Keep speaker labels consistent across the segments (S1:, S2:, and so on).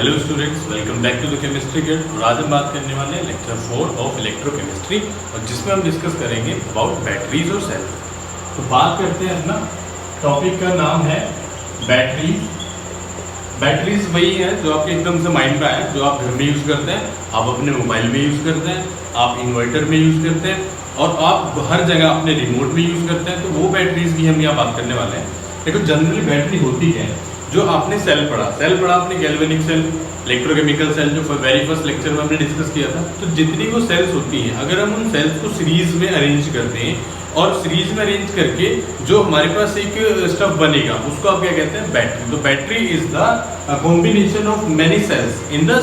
S1: Hello students, welcome back to the chemistry kit. और आज हम बात करने वाले हैं लेक्चर 4 ऑफ इलेक्ट्रोकेमिस्ट्री, और जिसमें हम डिस्कस करेंगे अबाउट बैटरीज और सेल। तो बात करते हैं अपना टॉपिक का नाम है बैटरीज। बैटरीज वही है जो आपके एकदम से माइंड में आए, जो आप घर में यूज़ करते हैं, आप अपने मोबाइल में यूज़ करते हैं, आप इन्वर्टर में यूज़ करते हैं, और आप हर जगह अपने रिमोट में यूज़ करते हैं। तो वो बैटरीज की हम यहाँ बात करने वाले हैं। देखो, जनरली बैटरी होती है, जो आपने सेल पढ़ा आपने गैल्वेनिक सेल, इलेक्ट्रोकेमिकल सेल, जो वेरी फर्स्ट लेक्चर में हमने डिस्कस किया था। तो जितनी वो सेल्स होती हैं, अगर हम उन सेल्स को सीरीज में अरेंज करते हैं और सीरीज में अरेंज करके जो हमारे पास एक स्टफ बनेगा, उसको आप क्या कहते हैं? बैटरी। तो battery is the combination of many cells in the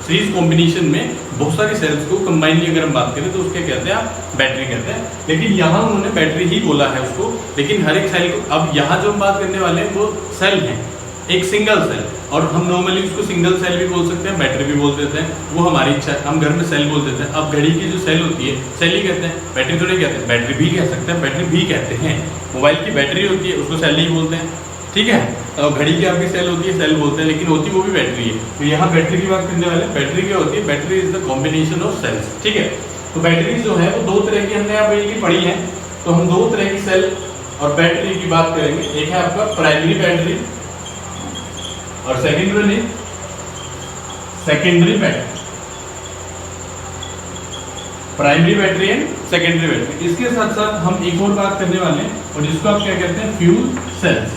S1: series combination में बहुत सारी सेल्स को कंबाइनली अगर हम बात करें तो उसके कहते हैं आप बैटरी कहते हैं। लेकिन यहाँ उन्होंने बैटरी ही बोला है उसको, लेकिन हर एक सेल को, अब यहाँ जो हम बात करने वाले हैं वो सेल है, एक सिंगल सेल, और हम नॉर्मली उसको सिंगल सेल भी बोल सकते हैं, बैटरी भी बोल देते हैं, वो हमारी इच्छा है। हम घर में सेल बोल देते हैं। अब घड़ी की जो सेल होती है सेल ही कहते हैं, बैटरी तो नहीं कहते हैं। बैटरी भी कह सकते हैं, बैटरी भी कहते हैं। मोबाइल की बैटरी होती है, उसको सेल ही बोलते हैं, ठीक है। और घड़ी की आपकी सेल होती है, सेल बोलते हैं, लेकिन होती वो भी बैटरी है। तो यहाँ बैटरी की बात करने वाले हैं। बैटरी क्या होती है? Battery is the combination of cells, ठीक है। तो बैटरी जो है वो दो तरह की हमने यहाँ पे पढ़ी है। तो हम दो तरह की सेल और बैटरी की बात करेंगे। एक है आपका प्राइमरी बैटरी और secondary battery. Primary battery and secondary battery. इसके साथ साथ हम एक और बात करने वाले हैं, और जिसको आप क्या कहते हैं? Fuel cells.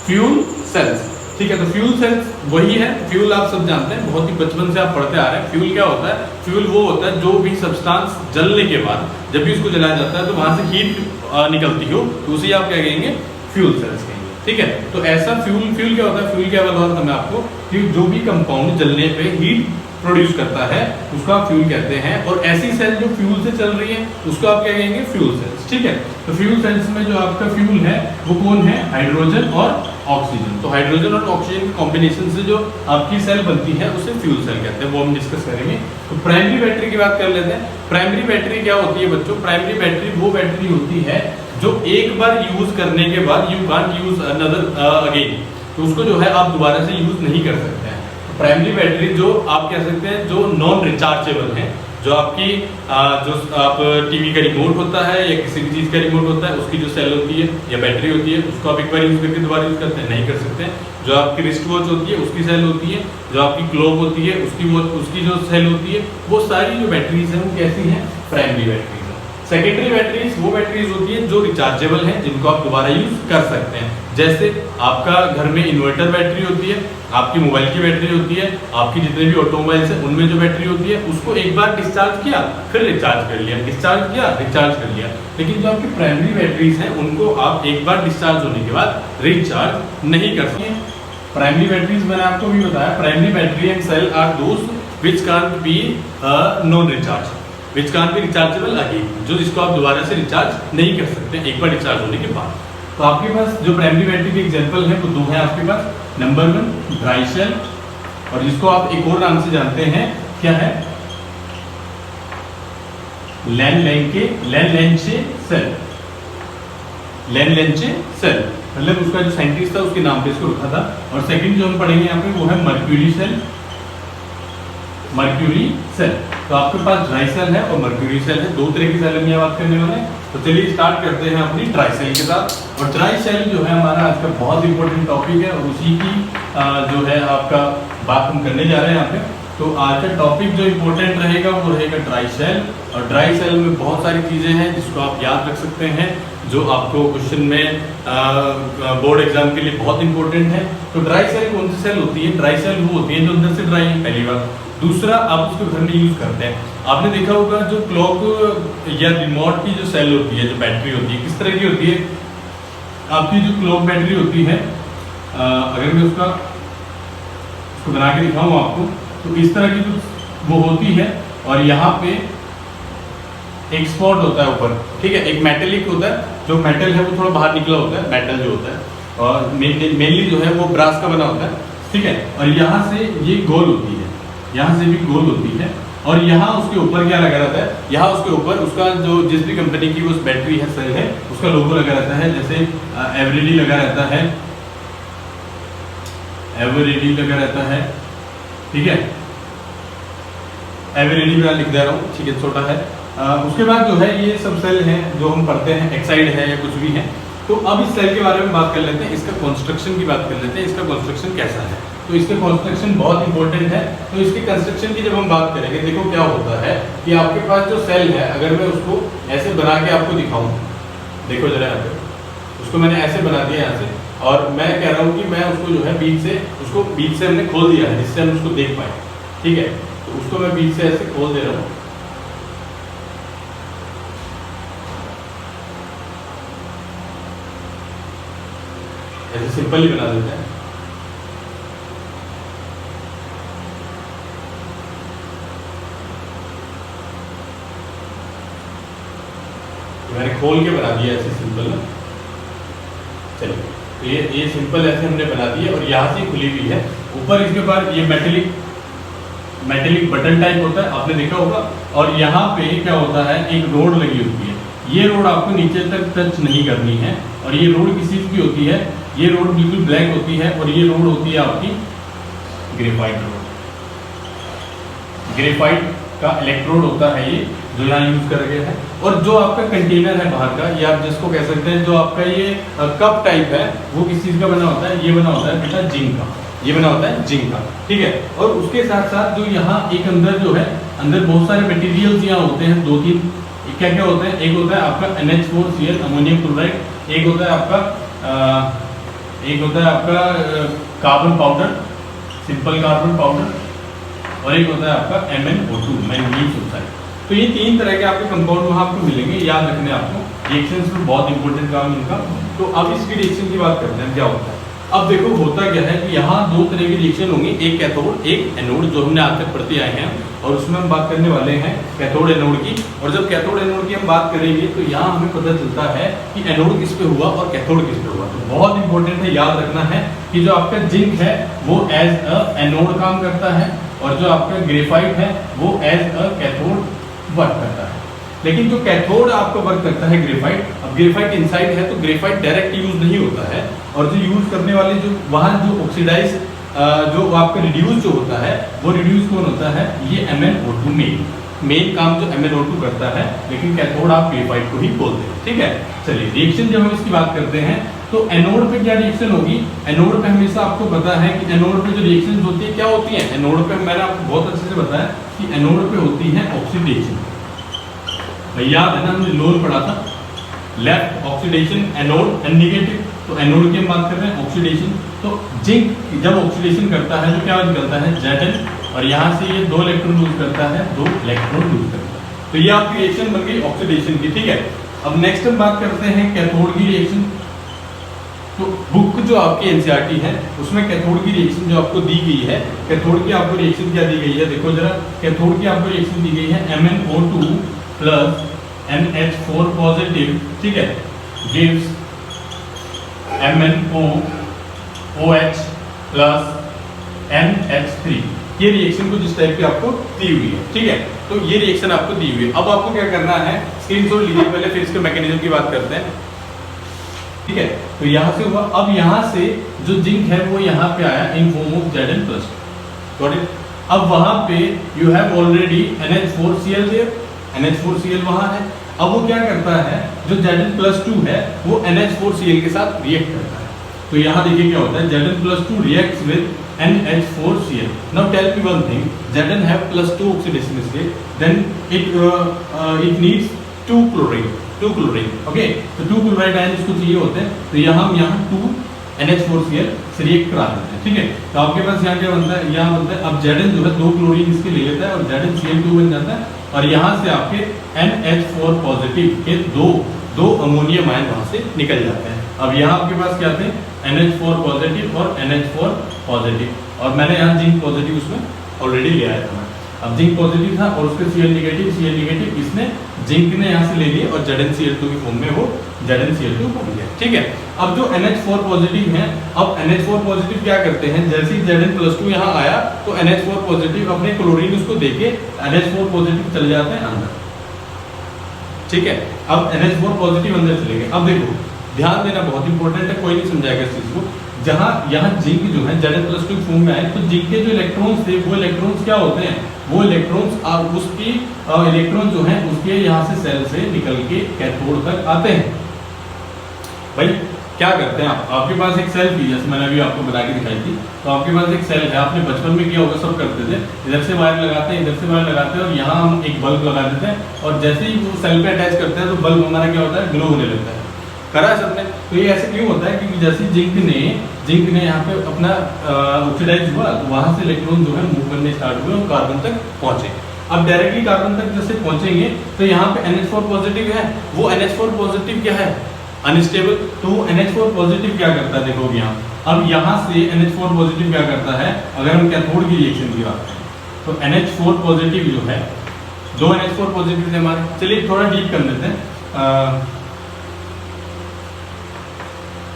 S1: फ्यूल सेल्स, ठीक है। तो फ्यूल सेल्स वही है। फ्यूल आप सब जानते हैं, बहुत ही बचपन से आप पढ़ते आ रहे हैं। फ्यूल क्या होता है? फ्यूल वो होता है जो भी सब्सटेंस जलने के बाद जब भी उसको जलाया जाता है तो वहां से हीट निकलती हो, तो उसे आप क्या कहेंगे? फ्यूल सेल्स कहेंगे, ठीक है। तो ऐसा फ्यूल क्या होता है? फ्यूल क्या बोला था मैं आपको कि जो भी कंपाउंड जलने पे हीट प्रोड्यूस करता है उसको आप फ्यूल कहते हैं। और ऐसी सेल जो फ्यूल से चल रही है उसको आप क्या कहेंगे? फ्यूल सेल्स, ठीक है। तो फ्यूल सेल्स में जो आपका फ्यूल है वो कौन है? हाइड्रोजन और ऑक्सीजन। तो हाइड्रोजन और ऑक्सीजन के कॉम्बिनेशन से जो आपकी सेल बनती है उसे फ्यूल सेल कहते हैं, वो हम डिस्कस करेंगे। तो प्राइमरी बैटरी की बात कर लेते हैं। प्राइमरी बैटरी क्या होती है बच्चों? प्राइमरी बैटरी वो बैटरी होती है जो एक बार यूज करने के बाद you can't use another again, तो उसको जो है आप दोबारा से यूज नहीं कर सकते हैं। तो प्राइमरी बैटरी जो आप कह सकते हैं जो नॉन रिचार्जेबल है, जो आपकी जो आप टीवी का रिमोट होता है या किसी भी चीज़ का रिमोट होता है, उसकी जो सेल होती है या बैटरी होती है, उसको आप एक बार यूज करके दोबारा यूज करते हैं? नहीं कर सकते हैं। जो आपकी रिस्ट वॉच होती है उसकी सेल होती है, जो आपकी क्लॉक होती है उसकी जो सेल होती है, वो सारी जो बैटरीज हैं वो कैसी हैं? Primary batteries. सेकेंडरी बैटरीज वो बैटरीज होती है जो रिचार्जेबल हैं, जिनको आप दोबारा यूज कर सकते हैं। जैसे आपका घर में इन्वर्टर बैटरी होती है, आपकी मोबाइल की बैटरी होती है, आपकी जितने भी ऑटोमोबाइल्स हैं उनमें जो बैटरी होती है उसको एक बार डिस्चार्ज किया फिर रिचार्ज कर लिया, डिस्चार्ज किया रिचार्ज कर लिया। लेकिन जो आपकी प्राइमरी बैटरीज हैं उनको आप एक बार डिस्चार्ज होने के बाद रिचार्ज नहीं कर सकते। प्राइमरी बैटरीज मैंने आपको भी बताया, primary battery and cell are those which can't be non recharge, which can't be rechargeable again, जो जिसको आप दोबारा से रिचार्ज नहीं कर सकते एक बार डिस्चार्ज होने के बाद। तो आपके पास जो प्राइमरी बैटरी के एग्जांपल है वो दो है आपके पास। नंबर 1 ड्राई सेल, और जिसको आप एक और नाम से जानते हैं, क्या है? लैन-लेंचे सेल। लैन-लेंचे सेल मतलब उसका जो साइंटिस्ट था उसके नाम पे इसको रखा था। और सेकंड जो हम पढ़ेंगे यहाँ पे वो है मर्क्यूरी सेल। मर्क्यूरी सेल, तो आपके पास ड्राई सेल है और मर्क्यूरी सेल है, दो तरह की सेल हम यहाँ बात करने वाले हैं। तो चलिए स्टार्ट करते हैं अपनी ड्राई सेल के साथ। और ड्राई सेल जो है हमारा आज का बहुत इंपॉर्टेंट टॉपिक है, और उसी की जो है आपका बात हम करने जा रहे हैं यहाँ पे। तो आज का टॉपिक जो इम्पोर्टेंट रहेगा वो रहेगा ड्राई सेल। और ड्राई सेल में बहुत सारी चीज़ें हैं जिसको आप याद रख सकते हैं, जो आपको क्वेश्चन में बोर्ड एग्जाम के लिए बहुत इंपॉर्टेंट है। तो ड्राई सेल कौन सी सेल होती है? ड्राई सेल वो होती है जो अंदर से ड्राई है, पहली बात। दूसरा, आप उसको घर में यूज करते हैं। आपने देखा होगा जो क्लॉक या रिमोट की जो सेल होती है, जो बैटरी होती है, किस तरह की होती है? आपकी जो क्लॉक बैटरी होती है, अगर मैं उसको बना के दिखाऊं आपको, तो इस तरह की वो होती है, और यहाँ पे एक स्पॉट होता है ऊपर, ठीक है। एक मेटेलिक होता है, जो मेटल है वो थोड़ा बाहर निकला होता है, मेटल जो होता है, और मेनली जो है वो ब्रास का बना होता है, ठीक है। और यहाँ से ये गोल होती है, यहाँ से भी गोल होती है, और यहाँ उसके ऊपर क्या लगा रहता है? यहाँ उसके ऊपर उसका जो जिस भी कंपनी की वो बैटरी है, सेल है, उसका लोगो लगा रहता है। जैसे एवरीडी लगा रहता है, एवरीडी लगा रहता है, ठीक है, एवरेडी में लिख दे रहा हूँ, ठीक है, छोटा है। उसके बाद जो है ये सब सेल हैं जो हम पढ़ते हैं, एक्साइड है या कुछ भी है। तो अब इस सेल के बारे में बात कर लेते हैं, इसका कंस्ट्रक्शन की बात कर लेते हैं, इसका कंस्ट्रक्शन कैसा है। तो इसका कंस्ट्रक्शन बहुत इंपॉर्टेंट है। तो इसके कंस्ट्रक्शन की जब हम बात करेंगे, देखो क्या होता है कि आपके पास जो सेल है, अगर मैं उसको ऐसे बना के आपको दिखाऊं, देखो जरा यहाँ पे, उसको मैंने ऐसे बना दिया यहाँ से, और मैं कह रहा हूँ कि मैं उसको जो है बीच से हमने खोल दिया है जिससे हम उसको देख पाए, ठीक है। तो उसको मैं बीच से ऐसे खोल दे रहा हूँ, ऐसे सिंपल ही बना देते हैं। मैंने खोल के बना दिया ऐसे सिंपल ना, चलिए। तो ये सिंपल ऐसे हमने बना दिया और यहाँ से खुली हुई है। ऊपर इसके बाद ये मेटेलिक बटन टाइप होता है, आपने देखा होगा। और यहाँ पे क्या होता है, एक रोड लगी होती है। ये रोड आपको नीचे तक टच नहीं करनी है। और ये रोड किस चीज़ की होती है, ये रोड बिल्कुल ब्लैक होती है, और ये रोड होती है आपकी ग्रेफाइट रोड। ग्रेफाइट का इलेक्ट्रोड होता है ये, जो यहाँ यूज कर गया है। और जो आपका कंटेनर है बाहर का, ये आप जिसको कह सकते हैं, जो आपका ये कप टाइप है, वो किस चीज़ का बना होता है, ये बना होता है बेटा जिंक का, ये बना होता है जिंक का, ठीक है। और उसके साथ साथ जो यहाँ एक अंदर जो है, अंदर बहुत सारे मटेरियल्स यहाँ होते हैं, 2-3 क्या क्या होते हैं। एक होता है आपका NH4Cl अमोनियम क्लोराइड, एक होता है आपका carbon powder, simple carbon powder, और एक होता है आपका MnO2 मैंगनीज ऑक्साइड। तो ये 3 तरह के आपके कंपाउंड वहाँ आपको मिलेंगे, याद रखने आपको। रिएक्शंस में बहुत इंपॉर्टेंट काम इनका। तो अब इसकी रिएक्शन की बात करते हैं, क्या होता है। अब देखो होता क्या है कि यहाँ 2 तरह की रिएक्शन होंगी, एक कैथोड एक एनोड, जो हमने आज तक पढ़ते आए हैं। और उसमें हम बात करने वाले हैं कैथोड एनोड की। और जब कैथोड एनोड की हम बात करेंगे तो यहाँ हमें पता चलता है कि एनोड किस पे हुआ और कैथोड किस पे हुआ। तो बहुत इंपॉर्टेंट है, याद रखना है कि जो आपका जिंक है वो एज अ एनोड काम करता है, और जो आपका ग्रेफाइट है वो एज अ कैथोड वर्क करता है। लेकिन जो कैथोड आपका वर्क करता है ग्रेफाइट, अब ग्रेफाइट इनसाइड है तो ग्रेफाइट डायरेक्ट यूज नहीं होता है। और जो यूज करने वाले जो वहाँ जो ऑक्सीडाइज जो आपका रिड्यूस जो होता है, वो रिड्यूस कौन होता है, ये MnO2 मेन काम जो MnO2 करता है। लेकिन कैथोड आप ग्रेफाइट को ही बोलते हैं, ठीक है। चलिए रिएक्शन जब हम इसकी बात करते हैं तो एनोड पे क्या रिएक्शन होगी। एनोड पे हमेशा आपको पता है कि एनोड पे जो रिएक्शन होती है क्या होती है। एनोड पे मैंने आपको बहुत अच्छे से बताया कि एनोड पे होती है ऑक्सीडेशन। भैया है ना, हमने लोन पढ़ा था, left oxidation anode and negative. तो एनोड की हम बात कर रहे हैं ऑक्सीडेशन। तो जिंक जब ऑक्सीडेशन करता है तो क्या निकलता है, Zn। और यहाँ से ये 2 इलेक्ट्रॉन लूज करता है, 2 इलेक्ट्रॉन लूज करता है। तो ये आपकी रिएक्शन बन गई ऑक्सीडेशन की, ठीक है। अब नेक्स्ट हम बात करते हैं कैथोड की रिएक्शन। तो बुक जो आपकी NCERT है उसमें कैथोड की रिएक्शन जो आपको दी गई है, कैथोड की आपको रिएक्शन क्या दी गई है, देखो जरा। कैथोड की आपको रिएक्शन दी गई है MnO2 प्लस NH4 पॉजिटिव, ठीक है, गिव्स MnOH प्लस NH3। ये रिएक्शन कुछ इस टाइप की आपको दी हुई है, ठीक है। तो ये रिएक्शन आपको दी हुई है। अब आपको क्या करना है, स्क्रीनशॉट लीजिए पहले, फिर इसके मैकेनिज्म की बात करते हैं, ठीक है। तो यहाँ से हुआ। अब यहाँ से जो जिंक है वो यहाँ पे आया in form of Zn+, got it. अब वहाँ पे you have already NH4Cl there, NH4Cl वहाँ है। अब वो क्या करता है, जो Zn+2 है वो NH4Cl के साथ रिएक्ट करता है। तो यहाँ देखिए क्या होता है, Zn+2 reacts with NH4Cl. Now tell me one thing, Zn have +2 oxidation state, then it needs 2 chlorine, okay? तो 2 chloride ion इसको चाहिए होते हैं। तो यहाँ हम 2 NH4Cl से रिएक्ट करा देते हैं, ठीक है। तो आपके पास यहाँ क्या बनता है, यहाँ बनता है, अब Zn जो है 2 क्लोरीन इसके ले लेता है और ZnCl2 बन जाता है। और यहाँ से आपके NH4 पॉजिटिव के दो अमोनियम आयन वहाँ से निकल जाते हैं। अब यहाँ आपके पास क्या थे, NH4 पॉजिटिव और NH4 पॉजिटिव, और मैंने यहाँ जिंक पॉजिटिव उसमें ऑलरेडी ले आया था। अब जिंक पॉजिटिव था और उसके Cl निगेटिव इसने जिंक ने यहाँ से ले लिए और ZnCl2 की फॉर्म में वो ZnCl2 बन गया, ठीक है। अब जो NH4 पॉजिटिव है, अब NH4 पॉजिटिव क्या करते हैं, जैसे ही Zn+2 यहाँ आया तो NH4 पॉजिटिव अपने क्लोरीन उसको देके NH4 पॉजिटिव चले जाते हैं अंदर, ठीक है। अब NH4 पॉजिटिव अंदर चले गए। अब देखो ध्यान देना बहुत इंपॉर्टेंट है, कोई नहीं समझाएगा इस चीज को। जहाँ यहाँ जिंक जो है Zn+2 फॉर्म में आए, तो जिंक के जो इलेक्ट्रॉन्स थे वो इलेक्ट्रॉन्स क्या होते हैं, वो इलेक्ट्रॉन्स उसकी इलेक्ट्रॉन जो है उसके यहाँ से सेल से निकल के कैथोड तक आते हैं। भाई क्या करते हैं आप, आपके पास एक सेल थी, जैसे मैंने अभी आपको बता के दिखाई थी, तो आपके पास एक सेल है, आपने बचपन में किया होगा, सब करते थे, इधर से वायर लगाते हैं, इधर से वायर लगाते हैं और यहाँ हम एक बल्ब लगा देते हैं, और जैसे ही वो सेल पे अटैच करते हैं तो बल्ब हमारा क्या होता है, ग्लो होने लगता है। करा है सबने? तो ये ऐसे क्यों होता है, क्योंकि जैसे जिंक ने यहाँ पे अपना ऑक्सीडाइज हुआ, तो वहाँ से इलेक्ट्रॉन जो है मूव करने स्टार्ट हुए और कार्बन तक पहुंचे। अब डायरेक्टली कार्बन तक जैसे पहुंचेंगे तो यहाँ पे NH4 पॉजिटिव है, वो NH4 पॉजिटिव क्या है, अनस्टेबल, तो NH4 पॉजिटिव क्या करता है, देखो यहाँ, अब यहाँ से NH4 पॉजिटिव क्या करता है, अगर हम कैथोड की रिएक्शन की बात करें तो NH4 पॉजिटिव जो है, दो NH4 पॉजिटिव थे हमारे, चलिए थोड़ा डीप कर लेते हैं।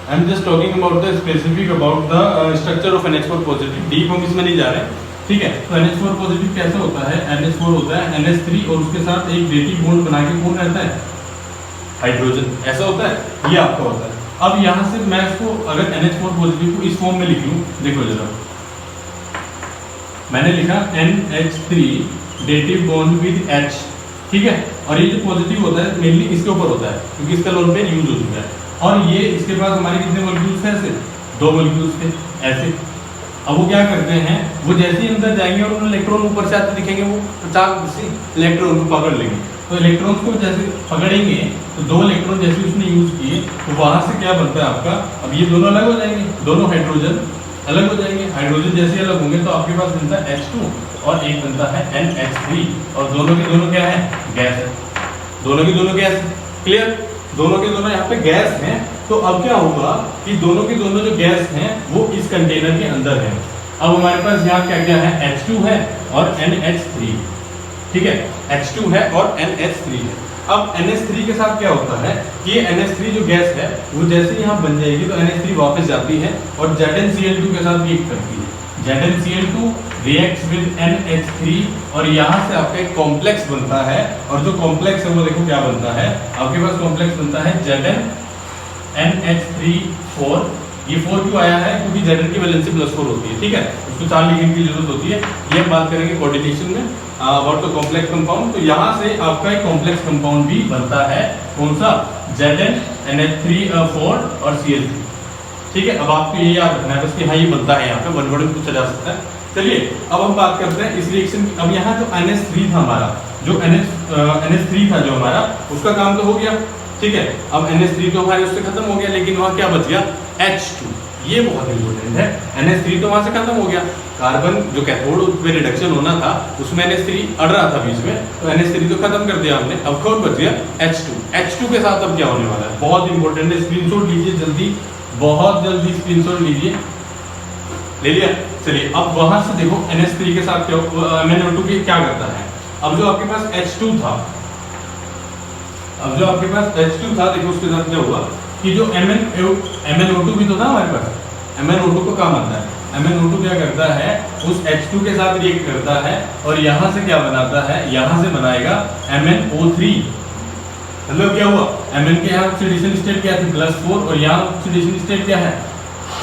S1: I am just talking about the specific about the structure of NH4 positive, deep हम इसमें नहीं जा रहे, ठीक है। तो NH4 पॉजिटिव कैसे होता है, NH4 होता है NH3 और उसके साथ एक डेटिव बॉन्ड बना के कौन रहता है, हाइड्रोजन, ऐसा होता है, ये आपका होता है। अब यहाँ से मैं इसको अगर NH4 पॉजिटिव को इस फॉर्म में लिख लूँ, देखो जरा, मैंने लिखा NH3 dative bond with H, ठीक है, और ये जो पॉजिटिव होता है मेनली इसके ऊपर होता है क्योंकि इसका लोन पेयर यूज हो चुका है, और ये इसके पास हमारे कितने मॉलिक्यूल्स हैं, ऐसे दो मॉलिक्यूल्स थे ऐसे। अब वो क्या करते हैं, वो जैसे ही अंदर जाएंगे और उन इलेक्ट्रॉन ऊपर से आते दिखेंगे, वो 50 से इलेक्ट्रॉन को पकड़ लेंगे, तो इलेक्ट्रॉन्स को जैसे पकड़ेंगे तो दो इलेक्ट्रॉन जैसे उसने यूज किए तो वहां से क्या बनता है आपका, अब ये दोनों अलग हो जाएंगे, दोनों हाइड्रोजन अलग हो जाएंगे, हाइड्रोजन जैसे अलग होंगे तो आपके पास बनता है H2 और एक बनता है NH3, और दोनों के दोनों क्या है, गैस है, दोनों की दोनों गैस, क्लियर, दोनों के दोनों यहाँ पे गैस हैं। तो अब क्या होगा कि दोनों के दोनों जो गैस हैं वो इस कंटेनर के अंदर है। अब हमारे पास यहाँ क्या क्या है, H2 है और NH3, ठीक है, H2 है और NH3 है। अब NH3 के साथ क्या होता है कि ये NH3 जो गैस है वो जैसे यहाँ बन जाएगी तो NH3 वापस जाती है और ZnCl2 के साथ रिएक्ट करती है, ZnCl2 रिएक्ट्स विद NH3 और यहाँ से आपका एक कॉम्प्लेक्स बनता है, और जो कॉम्प्लेक्स है वो देखो क्या बनता है, आपके पास कॉम्प्लेक्स बनता है ZnNH3 ये 4 क्यों आया है, क्योंकि Zn की वैलेंसी +4 होती है, ठीक है, उसको 4 लिखने की जरूरत होती है, ये हम बात करेंगे कोऑर्डिनेशन में अबाउट द कॉम्प्लेक्स कंपाउंड। तो यहाँ से आपका एक कॉम्प्लेक्स कंपाउंड भी बनता है, कौन सा, ZnNH3 और Cl3, ठीक है। अब आपको ये याद रखना है बस कि हाँ ये बनता है, यहाँ पे वन वर्ड में पूछा जा सकता है। चलिए अब हम बात करते हैं इस रिएक्शन की। अब यहाँ जो NH3 था हमारा, जो NH3 था जो हमारा, उसका काम तो हो गया, ठीक है। अब NH3 तो हमारे उससे खत्म हो गया, लेकिन वहाँ क्या बच गया, H2, ये बहुत इंपॉर्टेंट है। NH3 तो वहाँ से खत्म हो गया, कार्बन जो कैथोड पे रिडक्शन होना था उसमें NH3 अड़ रहा था बीच में, तो NH3 तो खत्म कर दिया हमने, अब कौन बच गया, H2। H2 के साथ अब क्या होने वाला है, बहुत इंपॉर्टेंट है, स्क्रीनशॉट लीजिए जल्दी, बहुत जल्दी स्क्रीनशॉट लीजिए, ले लिया। चलिए अब वहां से देखो NH3 के साथ क्या, MnO2 क्या करता है, अब जो आपके पास H2 था, अब जो आपके पास H2 था, देखो उसके साथ क्या हुआ कि जो MnO2 भी तो था हमारे पास, MnO2 को काम आता है, MnO2 क्या करता है, उस H2 के साथ रिएक्ट करता है और यहाँ से क्या बनाता है, यहाँ से बनाएगा MnO3, मतलब क्या हुआ, Mn के यहाँ ऑक्सीडेशन स्टेट क्या थी, +4, और यहाँ ऑक्सीडेशन स्टेट क्या है,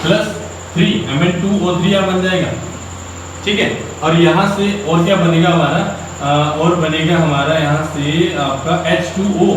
S1: +3, Mn2O3 यहाँ बन जाएगा, ठीक है। और यहाँ से और क्या बनेगा हमारा, और बनेगा हमारा यहाँ से आपका H2O,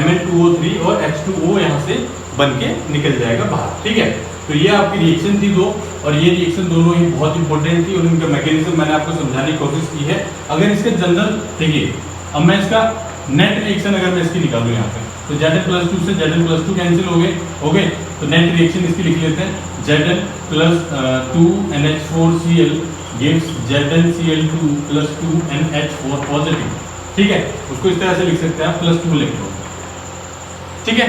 S1: Mn2O3 और H2O यहाँ से बन के निकल जाएगा बाहर, ठीक है। तो ये आपकी रिएक्शन थी दो, और ये रिएक्शन दोनों ही बहुत इंपॉर्टेंट थी और इनका मैकेनिज्म मैंने आपको समझाने की कोशिश की है। अगर इसके जनरल देखिए, अब मैं इसका नेट रिएक्शन अगर मैं इसकी निकालूँ यहाँ पे, तो Zn+2 से Zn+2 कैंसिल हो गए, तो नेट रिएक्शन इसकी लिख लेते हैं, Zn+2 NH4Cl gives ZnCl2 +2 NH4 positive, ठीक है, उसको इस तरह से लिख सकते हैं आप, +2 इलेक्ट्रॉन, ठीक है,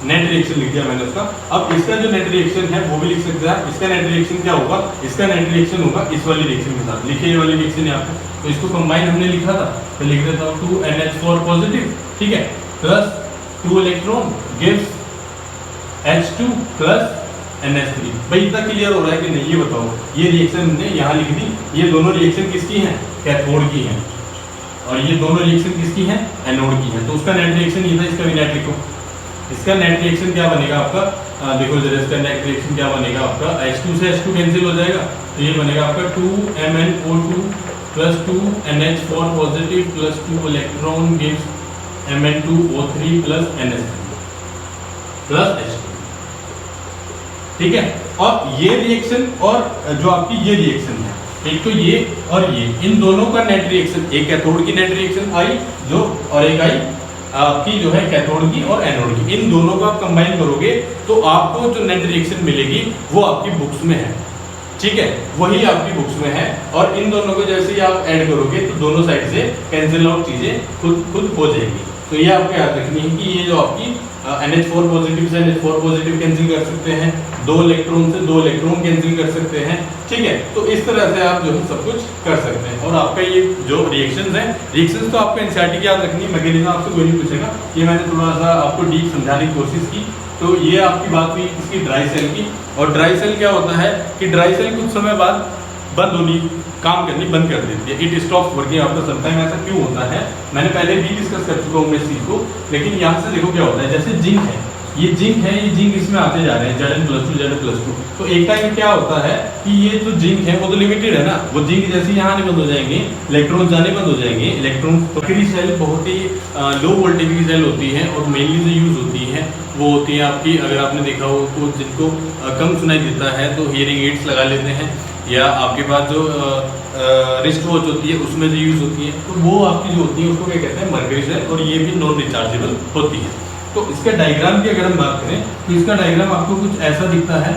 S1: नेट रिएक्शन लिख दिया मैंने उसका। अब इसका जो नेट रिएक्शन है वो भी लिख सकते हैं, इसका नेट रिएक्शन क्या होगा, इसका नेट रिएक्शन होगा इस वाली रिएक्शन के साथ, लिखिए ये वाली रिएक्शन यहाँ पे, तो इसको कंबाइन हमने लिखा था, तो लिख देता हूँ 2 NH4 पॉजिटिव, ठीक है, +2 इलेक्ट्रॉन गिव्स H2 NH3। भाई इतना क्लियर हो रहा है कि नहीं, ये बताओ, ये रिएक्शन हमने यहाँ लिख दी, ये दोनों रिएक्शन किसकी हैं, कैथोड की हैं, और ये दोनों रिएक्शन किसकी हैं, एनोड की हैं, तो उसका नेट रिएक्शन ये था, इसका भी नेट लिखो, इसका नेट रिएक्शन क्या बनेगा आपका, देखो जरा इसका नेट रिएक्शन क्या बनेगा आपका, H2 से H2 कैंसिल हो जाएगा, तो ये बनेगा आपका 2MnO2 plus 2NH4 positive plus 2 electron gives Mn2O3 plus NH3 plus H2। ठीक है, और ये रिएक्शन और जो आपकी ये रिएक्शन है, एक तो ये और ये, इन दोनों का नेट रिएक्शन, एक कैथोड की नेट रिएक्शन आई जो, और एक आई आपकी जो है कैथोड की और एनोड की, इन दोनों को आप कंबाइन करोगे तो आपको जो नेट रिएक्शन मिलेगी वो आपकी बुक्स में है। ठीक है, वही आपकी बुक्स में है, और इन दोनों को जैसे ही आप ऐड करोगे तो दोनों साइड से कैंसिल आउट चीजें खुद हो जाएगी। तो ये आपको याद रखनी है कि ये जो आपकी NH4 पॉजिटिव से NH4 पॉजिटिव कैंसिल कर सकते हैं, 2 इलेक्ट्रॉन से 2 इलेक्ट्रॉन कैंसिल कर सकते हैं। ठीक है, तो इस तरह से आप जो है सब कुछ कर सकते हैं। और आपका ये जो रिएक्शंस हैं, रिएक्शंस तो आपको एनसीईआरटी की याद रखनी है, मैकेनिज्म आपसे कोई नहीं पूछेगा, ये मैंने थोड़ा सा आपको डीप समझाने की कोशिश की। तो ये आपकी बात हुई इसकी ड्राई सेल की, और ड्राई सेल क्या होता है कि ड्राई सेल कुछ समय बाद बंद होनी, काम करनी बंद कर देती है, it stops working after some time. ऐसा क्यों होता है मैंने पहले भी डिस्कस कर चुका हूँ मैं इस चीज को, लेकिन यहाँ से देखो क्या होता है, जैसे जिंक है, ये जिंक इसमें आते जा रहे हैं Zn+2 तो एक टाइम क्या होता है कि ये जो जिंक है वो तो लिमिटेड है ना, वो जिंक जैसे यहाँ आने बंद हो जाएंगे, इलेक्ट्रॉन जाने बंद हो जाएंगे, इलेक्ट्रॉन मरकरी सेल बहुत ही लो वोल्टेज की सेल होती है, और मेनली जो यूज होती है वो होती है आपकी, अगर आपने देखा हो तो जिनको कम सुनाई देता है तो हियरिंग एड्स लगा लेते हैं, या आपके पास जो रिस्ट वॉच होती है उसमें जो यूज होती है, तो वो आपकी जो होती है उसको क्या कहते हैं मरकरी सेल, और ये भी नॉन रिचार्जेबल होती है। तो इसका डायग्राम की अगर हम बात करें तो इसका डायग्राम आपको कुछ ऐसा दिखता है।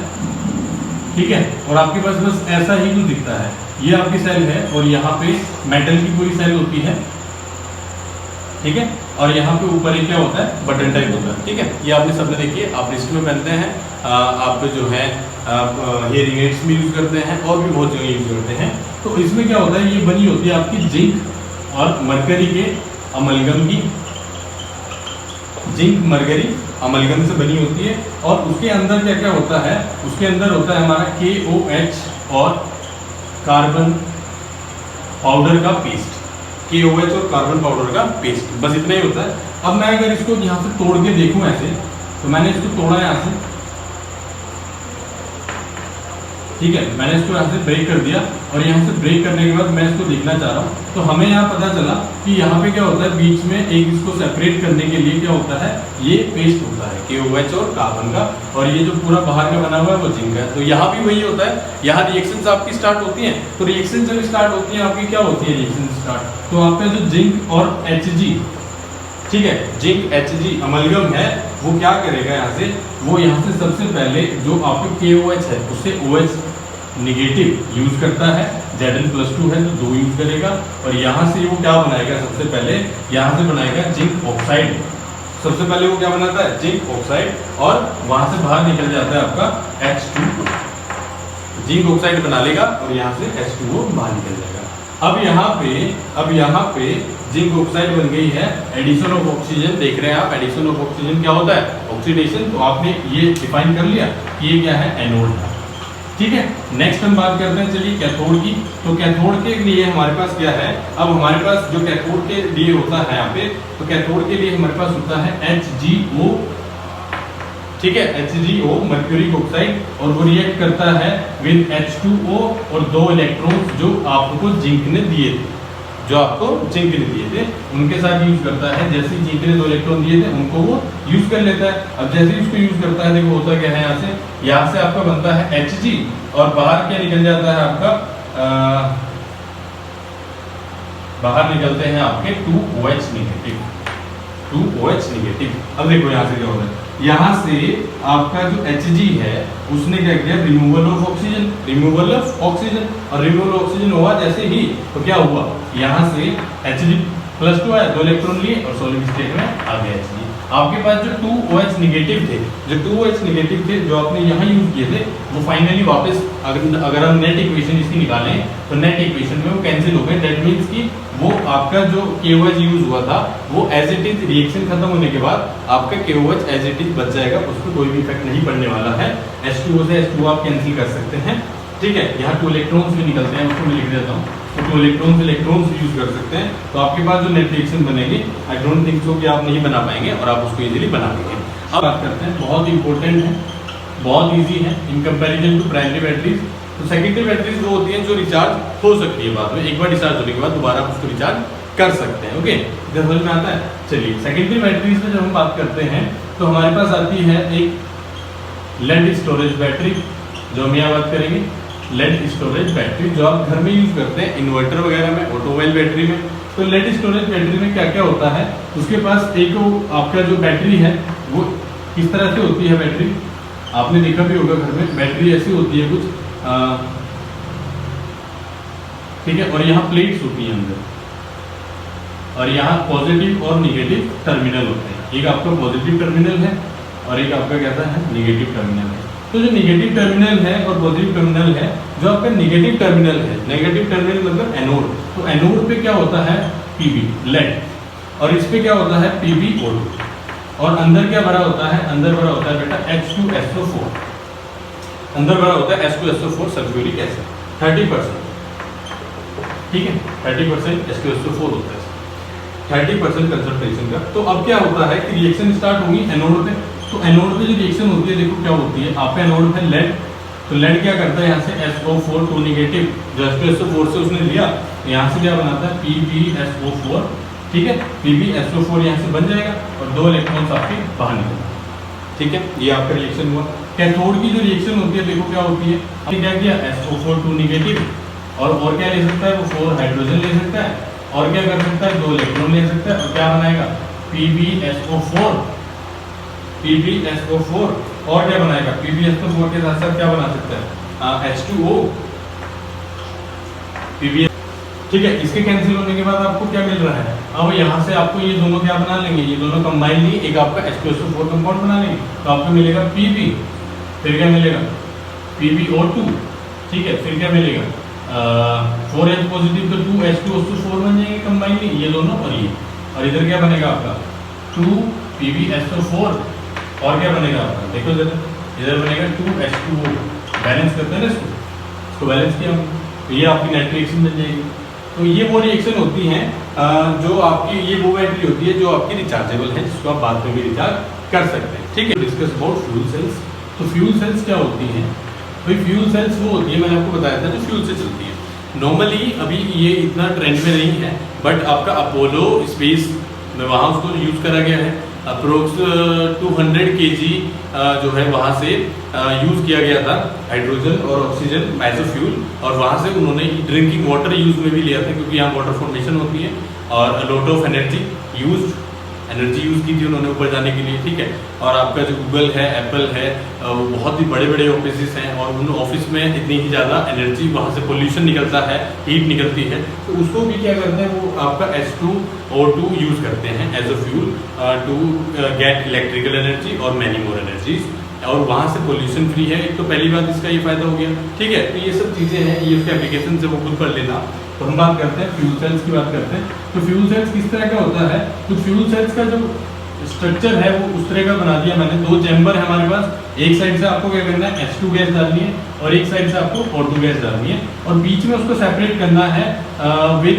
S1: ठीक है, और आपके पास बस ऐसा ही कुछ दिखता है, ये आपकी सेल है, और यहाँ पे मेटल की पूरी सेल होती है। ठीक है, और यहाँ पे ऊपर क्या होता है, बटन टाइप होता है। ठीक है, ये आपने सबने देखिए, आप रिस्ट में पहनते हैं, आप जो है हियरिंग एड्स में यूज करते हैं, और भी बहुत जगह यूज करते हैं। तो इसमें क्या होता है, ये बनी होती है आपकी जिंक और मरकरी के अमलगम की, जिंक मरकरी अमलगम से बनी होती है, और उसके अंदर क्या क्या होता है, उसके अंदर होता है हमारा KOH और कार्बन पाउडर का पेस्ट, KOH और कार्बन पाउडर का पेस्ट, बस इतना ही होता है। अब मैं अगर इसको यहाँ से तोड़ के देखूं ऐसे, तो मैंने इसको तोड़ा यहाँ से, ठीक है, मैंने इसको यहाँ से ब्रेक कर दिया, और यहाँ से ब्रेक करने के बाद मैं इसको देखना चाह रहा हूँ, तो हमें यहाँ पता चला कि यहाँ पे क्या होता है, बीच में एक इसको सेपरेट करने के लिए क्या होता है, ये पेस्ट होता है KOH और कार्बन का, और ये जो पूरा बाहर का बना हुआ है वो जिंक है। तो यहाँ भी वही होता है, यहाँ रिएक्शंस आपकी स्टार्ट होती हैं। तो रिएक्शन जब स्टार्ट होती है आपकी क्या होती है रिएक्शन स्टार्ट, तो आपका जो जिंक और Hg, ठीक है, जिंक Hg अमलगम है, वो क्या करेगा यहाँ से, वो यहाँ से सबसे पहले जो आपके KOH है उससे OH निगेटिव यूज करता है, Zn+2 है तो 2 यूज करेगा, और यहाँ से वो क्या बनाएगा, सबसे पहले यहाँ से बनाएगा जिंक ऑक्साइड, सबसे पहले वो क्या बनाता है जिंक ऑक्साइड, और वहां से बाहर निकल जाता है आपका H2O, जिंक ऑक्साइड बना लेगा और यहाँ से H2O बाहर निकल जाएगा। अब यहाँ पे जिंक ऑक्साइड बन गई है, एडिशन ऑफ ऑक्सीजन देख रहे हैं आप, एडिशन ऑफ ऑक्सीजन क्या होता है, ऑक्सीडेशन। तो आपने ये डिफाइन कर लिया कि ये क्या है, एनोड है। ठीक है, नेक्स्ट हम बात करते हैं चलिए कैथोड की। तो कैथोड के लिए हमारे पास क्या है, अब हमारे पास जो कैथोड के लिए होता है यहाँ पे, तो कैथोड के लिए हमारे पास होता है HgO, ठीक है, HgO मर्क्यूरिक ऑक्साइड, और वो रिएक्ट करता है विद H2O और 2 इलेक्ट्रॉन्स जो आपको जिंक ने दिए थे, जो आपको जिंक ने दिए थे उनके साथ यूज करता है। जैसे ही जिंक ने 2 इलेक्ट्रॉन दिए थे उनको वो यूज कर लेता है। अब जैसे ही उसको यूज करता है, देखो होता क्या है, यहाँ से आपका बनता है Hg, और बाहर क्या निकल जाता है आपका, बाहर निकलते हैं आपके 2OH निगेटिव, 2OH निगेटिव। अब देखो यहाँ से क्या हो रहा है, यहाँ से आपका जो Hg है उसने क्या किया, removal of oxygen, removal of oxygen, और रिमूवल ऑक्सीजन हुआ जैसे ही तो क्या हुआ, यहाँ से Hg+2 आया, 2 इलेक्ट्रॉन लिए और सॉलिड स्टेट में आ गया Hg। आपके पास जो 2OH निगेटिव थे, जो आपने यहाँ यूज किए थे, वो फाइनली वापस अगर हम नेट इक्वेशन इसकी निकालें तो नेट इक्वेशन में वो कैंसिल हो गए। दैट मीन्स कि वो आपका जो KOH यूज हुआ था वो एज इट इज रिएक्शन खत्म होने के बाद आपका KOH एज इट इज बच जाएगा, उस पर कोई भी इफेक्ट नहीं पड़ने वाला है। H2O से H2O आप कैंसिल कर सकते हैं। ठीक है, यहाँ 2 इलेक्ट्रॉन्स भी निकलते हैं, उसको मैं लिख देता हूँ। तो 2 इलेक्ट्रॉन्स यूज कर सकते हैं। तो आपके पास जो नेट रिएक्शन बनेगी, आई डोंट थिंक सो कि आप नहीं बना पाएंगे, और आप उसको इजीली बना लेंगे। अब बात करते हैं, बहुत इंपॉर्टेंट है, बहुत इजी है in comparison to primary batteries. तो सेकेंडरी बैटरीज वो होती हैं जो रिचार्ज हो सकती है बाद में, एक बार डिस्चार्ज होने के बाद दोबारा आप उसको रिचार्ज कर सकते हैं। ओके, इधर समझ में आता है। चलिए सेकेंडरी बैटरीज में जब हम बात करते हैं तो हमारे पास आती है एक लेड स्टोरेज बैटरी, जो हम यहाँ बात करेंगे लेड स्टोरेज बैटरी, जो आप घर में यूज करते हैं इन्वर्टर वगैरह में, ऑटोमोबाइल बैटरी में। तो लेड स्टोरेज बैटरी में क्या क्या होता है, उसके पास एक आपका जो बैटरी है वो किस तरह से होती है बैटरी, आपने देखा भी होगा घर में बैटरी ऐसी होती है कुछ, ठीक है, और यहाँ प्लेट्स होती है अंदर, और यहाँ पॉजिटिव और निगेटिव टर्मिनल होते हैं। एक आपका पॉजिटिव टर्मिनल है और एक आपका कहता है निगेटिव टर्मिनल है। तो जो निगेटिव टर्मिनल है और पॉजिटिव टर्मिनल है, जो आपका निगेटिव टर्मिनल है, नेगेटिव टर्मिनल मतलब एनोड, तो एनोड पे क्या होता है पीबी लेड, और इस पे क्या होता है पीबी O2, और अंदर क्या भरा होता है, अंदर भरा होता है बेटा H2SO4, अंदर भरा होता है H2SO4 सल्फ्यूरिक एसिड 30%, ठीक है, 30% H2SO4 होता है, 30% कंसंट्रेशन का। तो अब क्या होता है कि रिएक्शन स्टार्ट होगी एनोड पे, तो एनोड पे जो रिएक्शन होती है देखो क्या होती है, आप एनोड पे लेड, तो लेड क्या करता है यहाँ से SO4 2 नेगेटिव, जो H2SO4 से उसने लिया, यहाँ से क्या बनाता है PbSO4, ठीक है, PbSO4 यहाँ से बन जाएगा और 2 इलेक्ट्रॉन्स आपके बाहर निकलेंगे, ठीक है, ये आपका रिएक्शन हुआ। कैथोड की जो रिएक्शन होती है देखो क्या होती है, आपने क्या किया SO4 2 नेगेटिव, और क्या ले सकता है वो 4 हाइड्रोजन ले सकता है, और क्या कर सकता है 2 इलेक्ट्रॉन ले सकता है, और क्या बनाएगा PbSO4, और क्या बनाएगा PbSO4 के साथ साथ क्या बना सकता है H2O, PbS, ठीक है। इसके कैंसिल होने के बाद आपको क्या मिल रहा है, अब यहाँ से आपको ये दोनों क्या बना लेंगे, ये दोनों कंबाइन लिए एक आपका H2SO4 कंपाउंड बना लेंगे, तो आपको मिलेगा Pb, फिर क्या मिलेगा PbO2, ठीक है, फिर क्या मिलेगा 4H पॉजिटिव, तो 2H2SO4 बन जाएंगे कंबाइनली ये दोनों, और इधर क्या बनेगा आपका 2 PbSO4, और क्या बनेगा आपका देखो जरा, इधर बनेगा 2H2O, बैलेंस करते हैं ना इसको बैलेंस किया, तो ये आपकी नेट रिएक्शन बन जाएगी। तो ये वो रिएक्शन होती हैं जो आपकी, ये वो बैटरी होती है जो आपकी रिचार्जेबल है, जिसको आप बाद में भी रिचार्ज कर सकते हैं, ठीक है। Discuss about fuel cells. तो फ्यूल सेल्स क्या होती हैं भाई, फ्यूल सेल्स वो होती है, मैंने आपको बताया था जो फ्यूल से चलती है। नॉर्मली अभी ये इतना ट्रेंड में नहीं है, बट आपका अपोलो स्पेस में वहाँ उसको यूज करा गया है, अप्रोक्स 200 kg जो है वहाँ से यूज़ किया गया था हाइड्रोजन और ऑक्सीजन एज अ फ्यूल, और वहाँ से उन्होंने ड्रिंकिंग वाटर यूज़ में भी लिया था, क्योंकि यहाँ वाटर फॉर्मेशन होती है, और लॉट ऑफ एनर्जी यूज़ की थी उन्होंने ऊपर जाने के लिए, ठीक है। और आपका जो गूगल है, एप्पल है, वो बहुत ही बड़े बड़े ऑफिस हैं, और उन ऑफिस में इतनी ही ज़्यादा एनर्जी, वहाँ से पोल्यूशन निकलता है, हीट निकलती है, तो उसको भी क्या करते हैं वो आपका H2O2 यूज़ करते हैं as a fuel to get electrical energy और मैनी मोर एनर्जीज, और वहाँ से पोल्यूशन फ्री है। एक तो पहली बात इसका ये फायदा हो गया, ठीक है। तो ये सब चीज़ें हैं, ये उसके एप्लीकेशन से वो खुद कर लेना। तो हम बात करते हैं फ्यूल सेल्स की बात करते हैं। तो फ्यूल सेल्स किस तरह का होता है, तो फ्यूल सेल्स का जो स्ट्रक्चर है वो उस तरह का बना दिया मैंने, 2 चैम्बर है हमारे पास, एक साइड से आपको क्या करना है H2 गैस डालनी है, और एक साइड से आपको O2 गैस डालनी है, और बीच में उसको सेपरेट करना है विद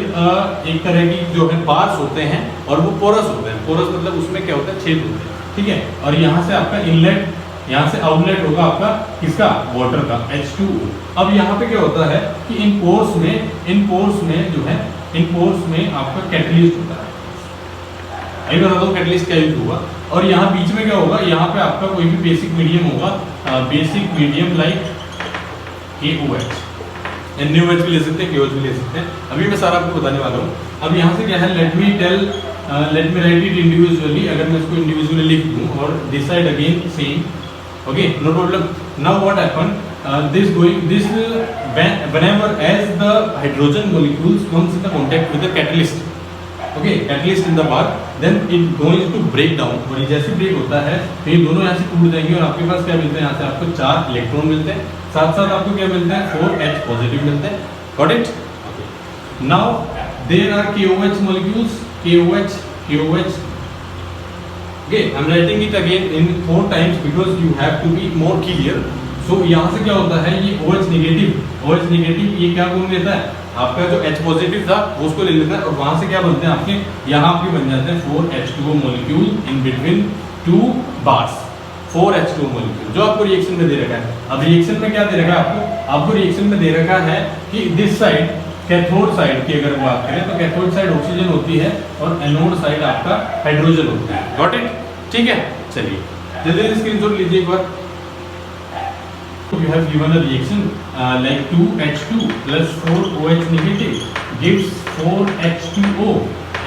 S1: एक तरह की जो है बार्स होते हैं, और वो पोरस होते हैं। पोरस मतलब उसमें क्या होता है छेद होते हैं, ठीक है। और यहाँ से आपका इनलेट, यहाँ से आउटलेट होगा आपका किसका, वाटर का H2O। अब यहाँ पे क्या होता है कि इन पोर्स में जो है, इन पोर्स में आपका कैटलिस्ट होता है, अभी बता दो कैटलिस्ट क्या यूज होगा। और यहाँ बीच में क्या होगा, यहाँ पे आपका कोई भी बेसिक मीडियम होगा, basic medium like KOH, NaOH भी ले सकते हैं, KOH भी ले सकते हैं, अभी मैं सारा आपको बताने वाला हूँ। अब यहाँ से क्या है, let me right it individually, अगर मैं इसको इंडिविजुअली लिख दूँ, और this side again same, okay, no problem. Now what happened, whenever as the hydrogen molecules comes in the contact with the catalyst, okay, catalyst in the bar, then it going to break down, और ये जैसे break होता है तो ये दोनों यहाँ से टूट जाएंगे, और आपके पास क्या मिलते हैं, यहाँ से आपको 4 इलेक्ट्रॉन मिलते हैं, साथ साथ आपको क्या मिलता है 4H पॉजिटिव मिलते हैं, got it. Now there are KOH molecules, KOH Okay, I'm writing it again in 4 times because you have to be more clear. So यहाँ से क्या होता है, ये OH नेगेटिव ये क्या गुण लेता है, आपका जो H पॉजिटिव था वो उसको ले लेता है, और वहाँ से क्या बनते हैं आपके, यहाँ आपके बन जाते हैं 4H2O molecule in between 2 bars 4H2O molecule जो आपको रिएक्शन में दे रखा है। अब रिएक्शन में क्या दे रखा है आपको रिएक्शन में दे रखा है कि दिस साइड कैथोड साइड की अगर बात करें तो कैथोड साइड ऑक्सीजन होती है और एनोड साइड आपका हाइड्रोजन होता है। Got it? ठीक है, चलिए जल्दी स्क्रीनशॉट लीजिए एक बार। You have given a reaction like 2H2 plus 4OH negative gives 4H2O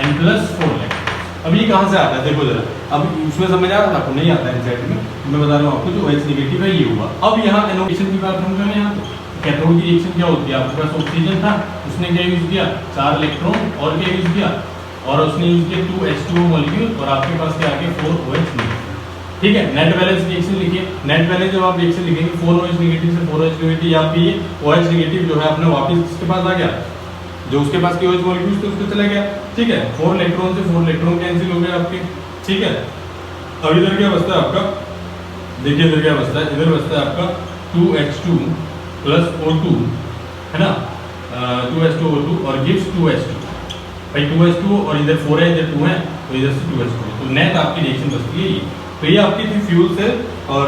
S1: and plus 4 lactose। अब ये कहाँ से आता है देखो जरा, अब उसमें समझ आ रहा था आपको? नहीं आता है एग्जैक्ट में, मैं बता रहा हूँ आपको। जो OH नेगेटिव है ये हुआ। अब यहाँ एनोडेशन की बात हम करें, यहाँ कैथोड की रिएक्शन क्या होती है? आपके पास ऑक्सीजन था, उसने क्या यूज किया? 4 इलेक्ट्रॉन और क्या यूज किया? और उसने यूज किया 2H2O मॉलिक्यूल और आपके पास क्या आ गया? 4OH negative. ठीक है, नेट बैलेंस रिएक्शन लिखिए। नेट बैलेंस जब आप रिएक्शन लिखेंगे 4OH नेगेटिव से 4OH नेगेटिव, या फिर ये OH नेगेटिव जो है अपने वापस किसके पास आ गया? जो उसके पास की OH मॉलिक्यूल तो उसको चला गया। ठीक है, 4 इलेक्ट्रॉन से 4 इलेक्ट्रॉन कैंसिल हो गए आपके। ठीक है, अब इधर क्या बचता है आपका? देखिए इधर क्या बचता है, इधर बचता है आपका 2H2 प्लस O2 है ना, 2H2O2 और गिव्स 2H2 भाई 2H2 और इधर 4 है इधर 2 है तो इधर से 2H2, तो नेट आपकी रिएक्शन बचती है ये। तो ये आपकी थी फ्यूल सेल और